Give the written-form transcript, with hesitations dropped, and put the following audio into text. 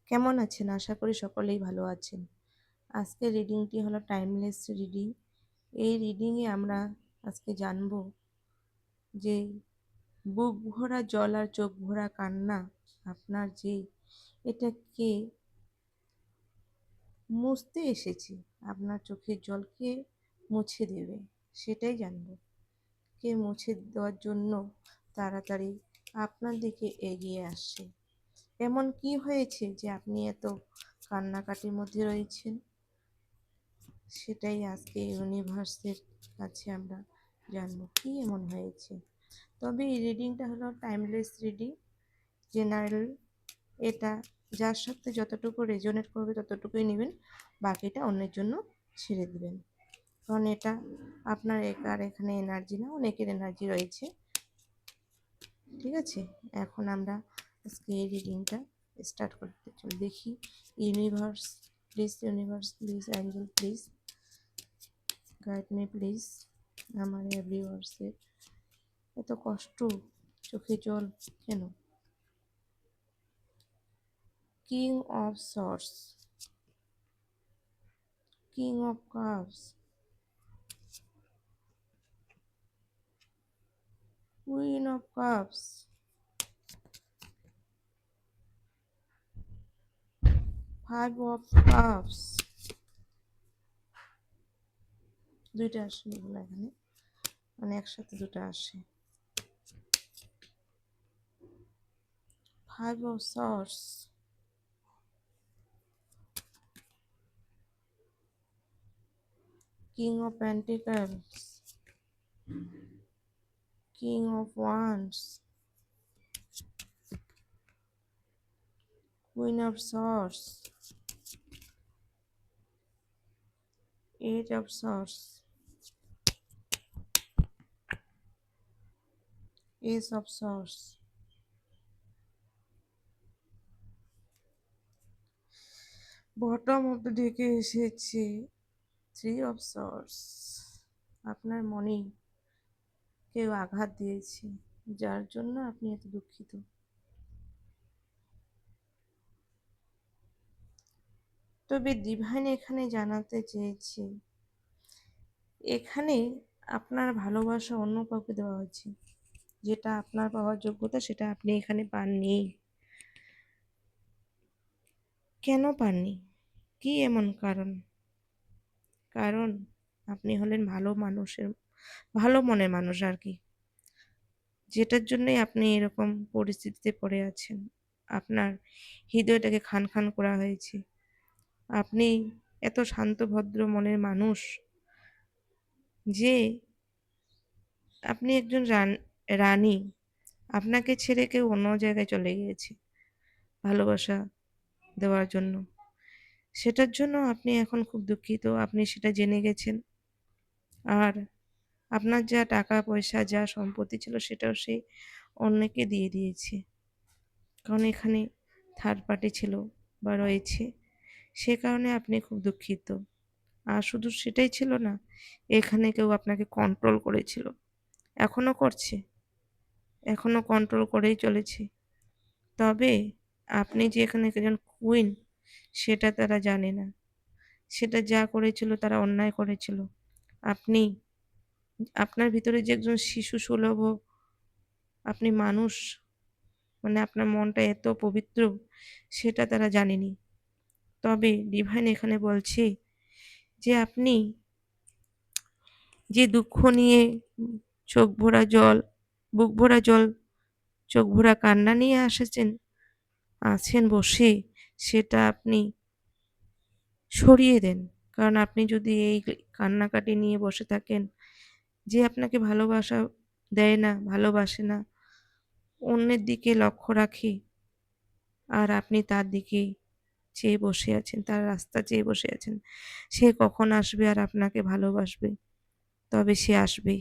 কেমন আছেন? আশা করি সকলেই ভালো আছেন। আজকের রিডিংটি হলো টাইমলেস রিডিং। এই রিডিংয়ে আমরা আজকে জানব যে বুক ভরা জল আর চোখ ভরা কান্না আপনার যে এটাকে মুছতে এসেছে, আপনার চোখের জলকে মুছে দেবে, সেটাই জানব। কে মুছে দেওয়ার জন্য তাড়াতাড়ি আপনার দিকে এগিয়ে আসছে। এমন কি হয়েছে যে আপনি এত কান্নাকাটির মধ্যে রয়েছেন? সেটাই আজকে ইউনিভার্সের কাছে আমরা জানবো কি এমন হয়েছে। তবে এই রিডিংটা হলো টাইমলেস রিডিং, জেনারেল। এটা যার সাথে যতটুকু রেজোনেট করবে ততটুকুই নেবেন, বাকিটা অন্যের জন্য ছেড়ে দিবেন। কারণ এটা আপনার একার এখানে এনার্জি না, অনেকের এনার্জি রয়েছে। ঠিক আছে, এখন আমরা আজকে এই রিডিংটা স্টার্ট করতে চলি। দেখি universe please, universe please, Angel please, guide me please. আমার ভিউয়ার্সের এত কষ্ট, চোখে জল কেন? King of source, king of cups, queen of cups, five of cups. দুইটা আসে এগুলো এখানে, মানে একসাথে দুটো আসে। Five of source, king of pentacles, king of wands, queen of source, eight of source, S of source. Bottom of the ডেকে এসেছে থ্রি অফ সর্স। আপনার মনে কেউ আঘাত দিয়েছে, যার জন্য আপনি এত দুঃখিত। তবে ডিভাইন এখানে জানাতে চেয়েছে, এখানে আপনার ভালোবাসা অন্য কাউকে দেওয়া হয়েছে, যেটা আপনার পাওয়ার যোগ্যতা সেটা আপনি এখানে পাননি। কেন পাননি? কি এমন কারণ? কারণ আপনি হলেন ভালো মানুষের, ভালো মনের মানুষ আর কি, যেটার জন্যই আপনি এরকম পরিস্থিতিতে পড়ে আছেন। আপনার হৃদয়টাকে খান খান করা হয়েছে। আপনি এত শান্ত ভদ্র মনের মানুষ যে আপনি একজন রানী, আপনাকে ছেড়ে কেউ অন্য জায়গায় চলে গিয়েছে ভালোবাসা দেওয়ার জন্য। সেটার জন্য আপনি এখন খুব দুঃখিত, আপনি সেটা জেনে গেছেন। আর আপনার যা টাকা পয়সা যা সম্পত্তি ছিল সেটাও সে অন্যকে দিয়ে দিয়েছে, কারণ এখানে থার্ড পার্টি ছিল বা রয়েছে, সে কারণে আপনি খুব দুঃখিত। আর শুধু সেটাই ছিল না, এখানে কেউ আপনাকে কন্ট্রোল করেছিল, এখনো করছে, এখনো কন্ট্রোল করেই চলেছে। তবে আপনি যে এখানে একজন কুইন সেটা তারা জানে না, সেটা যা করেছিল তারা অন্যায় করেছিল। আপনি, আপনার ভিতরে যে একজন শিশু সুলভ আপনি মানুষ, মানে আপনার মনটা এত পবিত্র, সেটা তারা জানেনি। তবে ডিভাইন এখানে বলছে যে আপনি যে দুঃখ নিয়ে চোখ ভরা জল, বুক ভরা জল, চোখ ভরা কান্না নিয়ে আছেন বসে, সেটা আপনি সরিয়ে দেন। কারণ আপনি যদি এই কান্নাকাটি নিয়ে বসে থাকেন, যে আপনাকে ভালোবাসা দেয় না, ভালোবাসে না, অন্যের দিকে লক্ষ্য রাখে, আর আপনি তার দিকে চেয়ে বসে আছেন, তার রাস্তা চেয়ে বসে আছেন, সে কখন আসবে আর আপনাকে ভালোবাসবে। তবে সে আসবে,